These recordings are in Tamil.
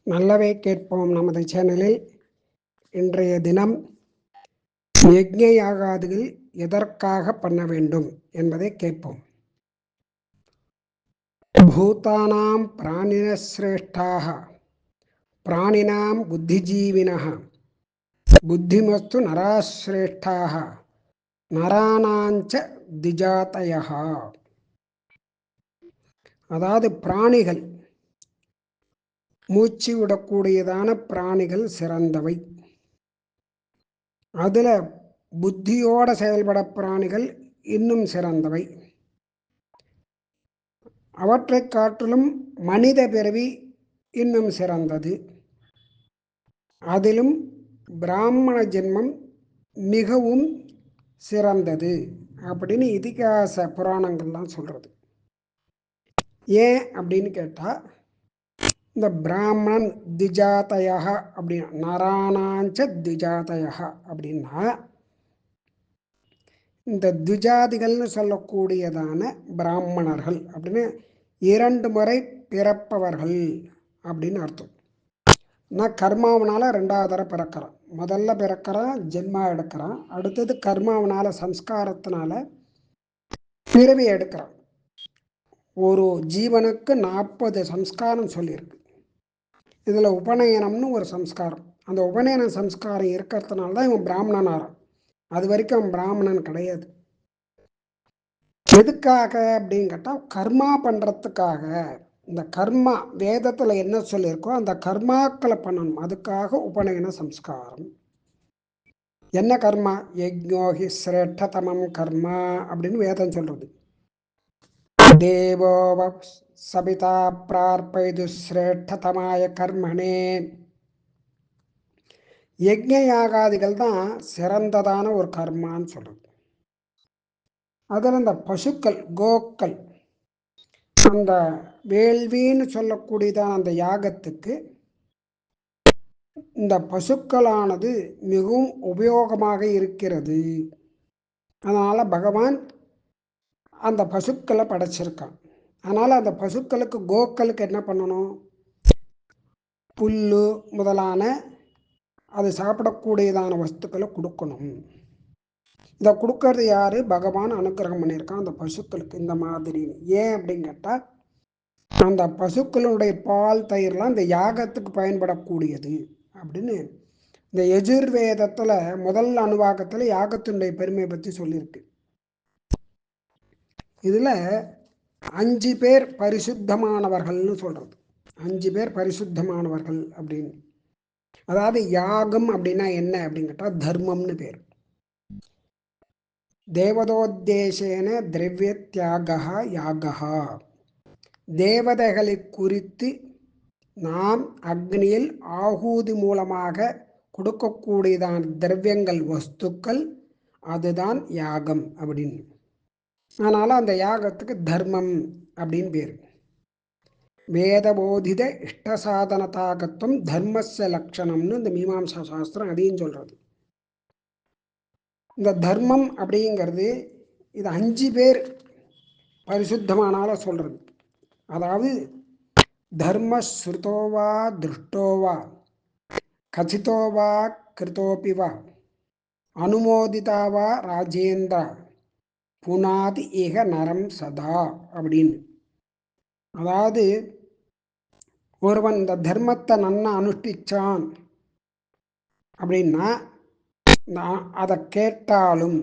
நல்லவை கேட்போம் நமது சேனலில் இன்றைய தினம் யஜ்ஞ யாகாதிகள் எதற்காக பண்ண வேண்டும் என்பதை கேட்போம். பூதானாம் பிராணினஸ்ரேஷ்டாக பிராணினாம் புத்திஜீவினः புத்திமஸ்து நராஸ்ரேஷ்டாக நராணாஞ்ச திஜாதயः. அதாவது பிராணிகள், மூச்சு விடக்கூடியதான பிராணிகள் சிறந்தவை. அதில் புத்தியோட செயல்பட பிராணிகள் இன்னும் சிறந்தவை. அவற்றை காட்டிலும் மனித பிறவி இன்னும் சிறந்தது. அதிலும் பிராமண ஜென்மம் மிகவும் சிறந்தது அப்படின்னு இதிகாச புராணங்கள்லாம் சொல்கிறது. ஏன் அப்படின்னு கேட்டால், இந்த பிராமணன் திஜாதயா அப்படின்னா நராணாஞ்ச திஜாதயா அப்படின்னா, இந்த துஜாதிகள்னு சொல்லக்கூடியதான பிராமணர்கள் அப்படின்னு 2 முறை பிறப்பவர்கள் அப்படின்னு அர்த்தம். நான் கர்மாவனால் 2வது தடவை பிறக்கிறான். முதல்ல பிறக்கிறான், ஜென்மா எடுக்கிறான். அடுத்தது கர்மாவனால், சம்ஸ்காரத்தினால பிறவி எடுக்கிறான். ஒரு ஜீவனுக்கு 40 சம்ஸ்காரம் சொல்லியிருக்கு. இதில் உபநயனம்னு ஒரு சம்ஸ்காரம். அந்த உபநயன சம்ஸ்காரம் இருக்கிறதுனால தான் இவன் பிராமணன் ஆகிறான். அது வரைக்கும் அவன் பிராமணன் கிடையாது. எதுக்காக அப்படின்னு கேட்டால், கர்மா பண்ணுறதுக்காக. இந்த கர்மா வேதத்தில் என்ன சொல்லியிருக்கோ அந்த கர்மாக்களை பண்ணணும். அதுக்காக உபநயன சம்ஸ்காரம். என்ன கர்மா? யஜ்ஞோஹி சிரேஷ்டதமம் கர்மா அப்படின்னு வேதம் சொல்றது. தேவோ சபிதா பிரார்ப்பயது சிரேஷ்டதமாய கர்மனே. யஜ்ஞ யாகாதிகள் தான் சிறந்ததான ஒரு கர்மான்னு சொல்றது. அதில் இந்த பசுக்கள், கோக்கள், அந்த வேள்வின்னு சொல்லக்கூடியதான அந்த யாகத்துக்கு இந்த பசுக்களானது மிகவும் உபயோகமாக இருக்கிறது. அதனால் பகவான் அந்த பசுக்களை படைச்சிருக்கான். அதனால் அந்த பசுக்களுக்கு, கோக்களுக்கு என்ன பண்ணணும்? புல் முதலான அது சாப்பிடக்கூடியதான வஸ்துக்களை கொடுக்கணும். இதை கொடுக்கறது யாரு? பகவான் அனுக்கிரகம் பண்ணியிருக்கான் அந்த பசுக்களுக்கு இந்த மாதிரி. ஏன் அப்படின்னு கேட்டால், அந்த பசுக்களுடைய பால், தயிர்லாம் இந்த யாகத்துக்கு பயன்படக்கூடியது அப்படின்னு இந்த யஜுர்வேதத்தில் முதல் அணுவாகத்தில் யாகத்தினுடைய பெருமையை பற்றி சொல்லியிருக்கு. இதில் 5 பேர் பரிசுத்தமானவர்கள்னு சொல்கிறது. 5 பேர் பரிசுத்தமானவர்கள் அப்படின்னு. அதாவது யாகம் அப்படின்னா என்ன அப்படின்னு கேட்டால் தர்மம்னு பேர். தேவதோத்தேசேன திரவிய தியாக யாகா. தேவதைகளை குறித்து நாம் அக்னியில் ஆகூதி மூலமாக கொடுக்கக்கூடியதான திரவியங்கள், வஸ்துக்கள், அதுதான் யாகம் அப்படின்னு. அதனால் அந்த யாகத்துக்கு தர்மம் அப்படின்னு பேர். வேதபோதித இஷ்டசாதனதாகத்துவம் தர்மஸ்ய லட்சணம்னு இந்த மீமாம்சா சாஸ்திரம் அதையும் சொல்கிறது. இந்த தர்மம் அப்படிங்கிறது இது 5 பேர் பரிசுத்தமானால சொல்கிறது. அதாவது தர்மஸ்ருதோவா திருஷ்டோவா கதிதோவா கிருதோபிவா அனுமோதிதாவா ராஜேந்திர புனாதி ஏக நரம் சதா அப்படின்னு. அதாவது ஒருவன் இந்த தர்மத்தை நன்னா அனுஷ்டிச்சான் அப்படின்னா, அதை கேட்டாலும்,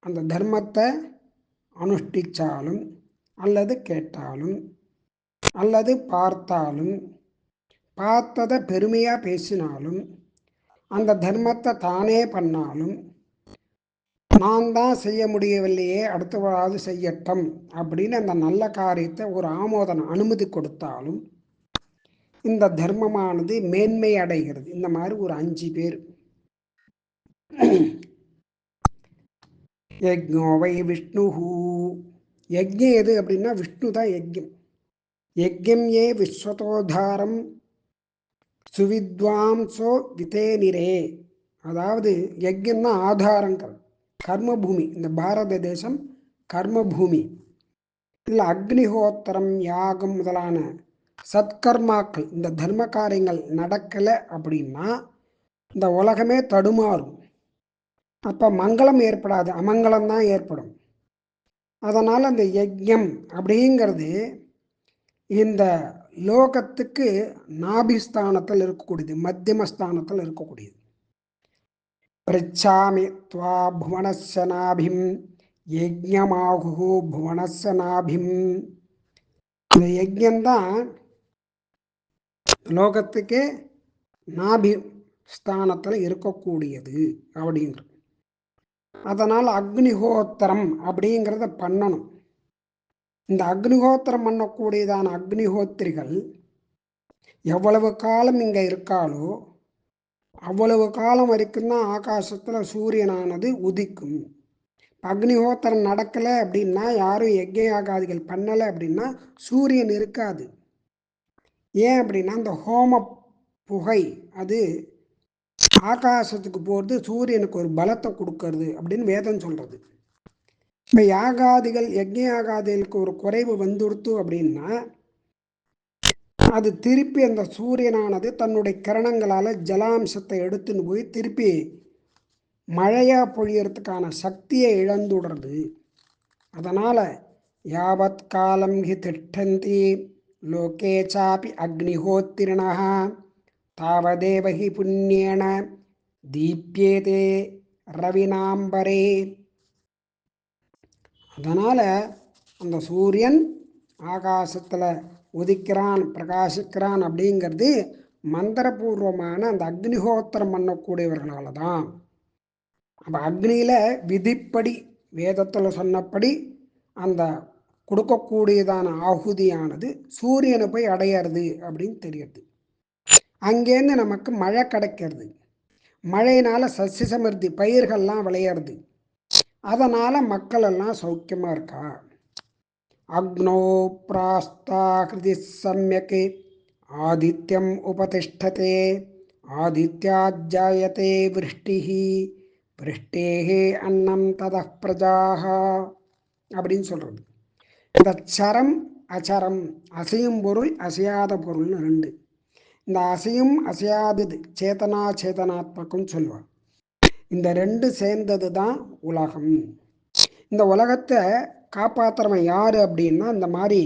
அந்த தர்மத்தை அனுஷ்டிச்சாலும் அல்லது கேட்டாலும் அல்லது பார்த்தாலும், பார்த்ததை பெருமையாக பேசினாலும், அந்த தர்மத்தை தானே பண்ணாலும், நான் தான் செய்ய முடியவில்லையே அடுத்தவராது செய்யட்டும் அப்படின்னு அந்த நல்ல காரியத்தை ஒரு ஆமோதன அனுமதி கொடுத்தாலும் இந்த தர்மமானது மேன்மை அடைகிறது. இந்த மாதிரி ஒரு 5 பேர். யஜ்ஞோ வை விஷ்ணு. யஜ்ஞம் எது அப்படின்னா விஷ்ணு தான் யஜ்ஞம். யஜ்ஞம் ஏ விஸ்வதோதாரம் சுவித்வாம்சோ விதேனிரே. அதாவது யஜ்ஞம் தான் ஆதாரங்கள், கர்மபூமி. இந்த பாரத தேசம் கர்மபூமி. இதில் அக்னிஹோத்திரம், யாகம் முதலான சத்கர்மாக்கள் இந்த தர்ம காரியங்கள் நடக்கலை அப்படின்னா இந்த உலகமே தடுமாறும். அப்போ மங்களம் ஏற்படாது, அமங்கலம் தான் ஏற்படும். அதனால் அந்த யஜ்யம் அப்படிங்கிறது இந்த லோகத்துக்கு நாபிஸ்தானத்தில் இருக்கக்கூடியது, மத்தியமஸ்தானத்தில் இருக்கக்கூடியது. பிரிச்சாமி துவா புவனஸ்ய நாபிம் யஜ்யமாகு புவனஸ்ய நாபிம். இந்த யஜ்யம்தான் லோகத்துக்கே நாபி ஸ்தானத்தில் இருக்கக்கூடியது அப்படிங்கிற. அதனால் அக்னிஹோத்திரம் அப்படிங்கிறத பண்ணணும். இந்த அக்னிஹோத்திரம் பண்ணக்கூடியதான அக்னிஹோத்திரிகள் எவ்வளவு காலம் இங்கே இருக்காளோ அவ்வளவு காலம் வரைக்கும் தான் ஆகாசத்தில் சூரியனானது உதிக்கும். அக்னிஹோத்திரம் நடக்கலை அப்படின்னா, யாரும் யஜ்யாகாதிகள் பண்ணலை அப்படின்னா சூரியன் இருக்காது. ஏன் அப்படின்னா அந்த ஹோம புகை அது ஆகாசத்துக்கு போகிறது, சூரியனுக்கு ஒரு பலத்தை கொடுக்கறது அப்படின்னு வேதம் சொல்கிறது. இப்போ யாகாதிகள் யஜ்யாகாதிகளுக்கு ஒரு குறைவு வந்துடுத்து அப்படின்னா அது திருப்பி அந்த சூரியனானது தன்னுடைய கிரணங்களால் ஜலாம்சத்தை எடுத்துன்னு போய் திருப்பி மழையாக பொழியறதுக்கான சக்தியை இழந்துடுறது. அதனால் யாவத் காலம் ஹி திஷ்டந்தி லோகே சாபி அக்னிஹோத்திரிணா தாவதேவஹி புண்ணியேன தீப்யேதே ரவினாம்பரே. அதனால் அந்த சூரியன் ஆகாசத்தில் உதிக்கிறான், பிரகாசிக்கிறான் அப்படிங்கிறது மந்திரபூர்வமான அந்த அக்னிஹோத்திரம் பண்ணக்கூடியவர்களால் தான். அப்போ அக்னியில் விதிப்படி வேதத்தில் சொன்னபடி அந்த கொடுக்கக்கூடியதான ஆகுதியானது சூரியனை போய் அடையிறது அப்படின்னு தெரியுது. அங்கேருந்து நமக்கு மழை கிடைக்கிறது. மழையினால் சஸ்ய சமிருத்தி, பயிர்கள்லாம் விளையிறது. அதனால் மக்கள் எல்லாம் சௌக்கியமாக இருக்கா. அக்னோ பிராஸ்தாகிருதி சம்யக் ஆதித்யம் உபதிஷ்டதே ஆதித்யாஜாயதே விருஷ்டிஹி விருஷ்டேஹே அன்னம் ததः பிரஜாஹ அப்படின்னு சொல்கிறது. இந்த சரம் அச்சரம், அசையும் பொருள் அசையாத பொருள்னு ரெண்டு. இந்த அசையும் அசையாதது சேதனா சேதனாத்மகம் சொல்லுவார். இந்த ரெண்டு சேர்ந்தது தான் உலகம். இந்த உலகத்தை காப்பாற்றுறவன் யார் அப்படின்னா இந்த மாதிரி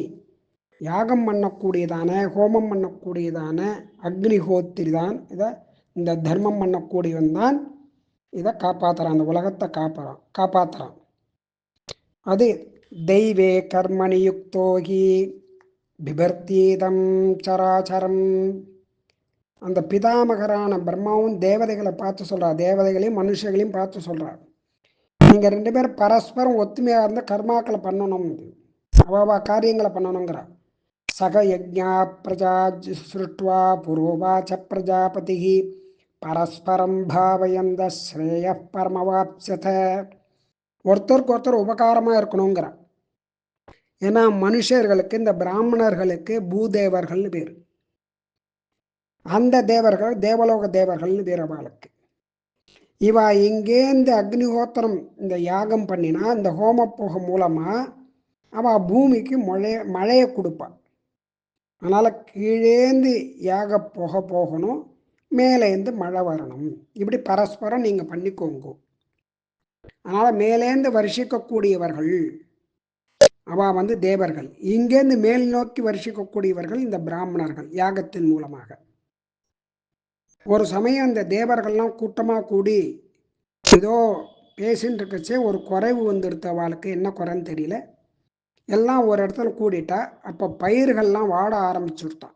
யாகம் பண்ணக்கூடியதான ஹோமம் பண்ணக்கூடியதான அக்னிஹோத்திரி தான். இந்த தர்மம் பண்ணக்கூடியவன் தான் இதை காப்பாற்றுறான், அந்த உலகத்தை காப்பாற்றுறான். அது தெய்வே கர்மணி யுக்தோகி பிபர்த்தீதம் சராச்சரம். அந்த பிதாமகரான பிரம்மாவும் தேவதைகளை பார்த்து சொல்கிறார், தேவதைகளையும் மனுஷர்களையும் பார்த்து சொல்கிறார், நீங்கள் ரெண்டு பேரும் பரஸ்பரம் ஒத்துமையாக இருந்தால் கர்மாக்களை பண்ணணும், அவாவா காரியங்களை பண்ணணுங்கிறா. சக யஜ்ஞா பிரஜா சிருஷ்டுவா புரோவாச்ச பிரஜாபதி பரஸ்பரம் பாவயந்த ஸ்ரேய பரமவாப்சத. ஒருத்தருக்கு ஒருத்தர் உபகாரமாக இருக்கணுங்கிற. ஏன்னா மனுஷர்களுக்கு, இந்த பிராமணர்களுக்கு பூதேவர்கள்னு பேர். அந்த தேவர்கள் தேவலோக தேவர்கள்னு பேர் அவளுக்கு. இவா இங்கேருந்து அக்னிஹோத்திரம் இந்த யாகம் பண்ணினா இந்த ஹோமப்புகை மூலமாக அவள் பூமிக்கு மழையை கொடுப்பாள். அதனால் கீழேந்து யாக புகை போகணும், மேலேந்து மழை வரணும். இப்படி பரஸ்பரம் நீங்கள் பண்ணிக்கோங்க. அதனால் மேலேந்து வருஷிக்கக்கூடியவர்கள் அவள் தேவர்கள், இங்கேருந்து மேல் நோக்கி வருஷிக்கக்கூடியவர்கள் இந்த பிராமணர்கள் யாகத்தின் மூலமாக. ஒரு சமயம் அந்த தேவர்கள்லாம் கூட்டமாக கூடி ஏதோ பேசின்னு இருக்கச்சே ஒரு குறைவு வந்துடுத்த அவளுக்கு. என்ன குறைன்னு தெரியல. எல்லாம் ஒரு இடத்துல கூடிட்டா. அப்போ பயிர்கள்லாம் வாட ஆரம்பிச்சுட்டான்.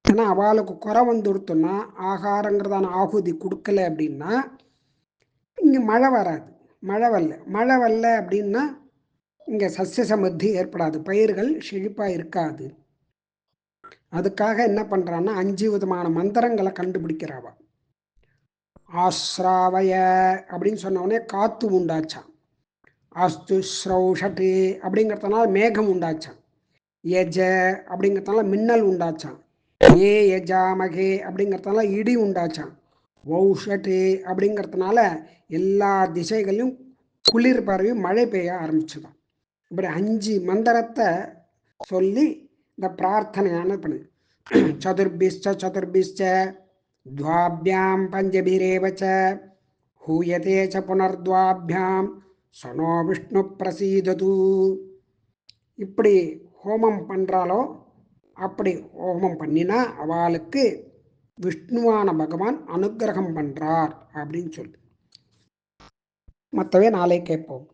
ஏன்னா அவளுக்கு குறை வந்துடுத்தோன்னா ஆகாரங்கிறதான ஆகுதி கொடுக்கல அப்படின்னா இங்கே மழை வராது. மழை வரல அப்படின்னா இங்கே சஸ்ய சமர்த்தி ஏற்படாது, பயிர்கள் செழிப்பாக இருக்காது. அதுக்காக என்ன பண்ணுறான்னா 5 விதமான மந்திரங்களை கண்டுபிடிக்கிறாவா. ஆஸ்ராவய அப்படின்னு சொன்னோடனே காற்று உண்டாச்சான். அஸ்து ஸ்ரௌஷட்டு அப்படிங்கிறதுனால மேகம் உண்டாச்சான். யஜ அப்படிங்கிறதுனால மின்னல் உண்டாச்சான். ஏ யஜாமகே அப்படிங்கிறதுனால இடி உண்டாச்சான். வௌஷட்டு அப்படிங்கிறதுனால எல்லா திசைகளிலும் குளிர் பரவி மழை பெய்ய ஆரம்பிச்சுதான். இப்படி 5 மந்திரத்தை சொல்லி இந்த பிரார்த்தனையான பண்ணு. சதுர்பிஷ்ச சதுர்பிஷ்ச துவாபியாம் பஞ்சபிரேவச்ச ஹூயதே ச புனர்துவாபியாம் சனோ விஷ்ணு பிரசீதது. இப்படி ஹோமம் பண்ணுறாலோ அப்படி ஹோமம் பண்ணினா அவளுக்கு விஷ்ணுவான பகவான் அனுக்கிரகம் பண்ணுறார் அப்படின்னு சொல்லு. மற்றவே நாளை கேட்போம்.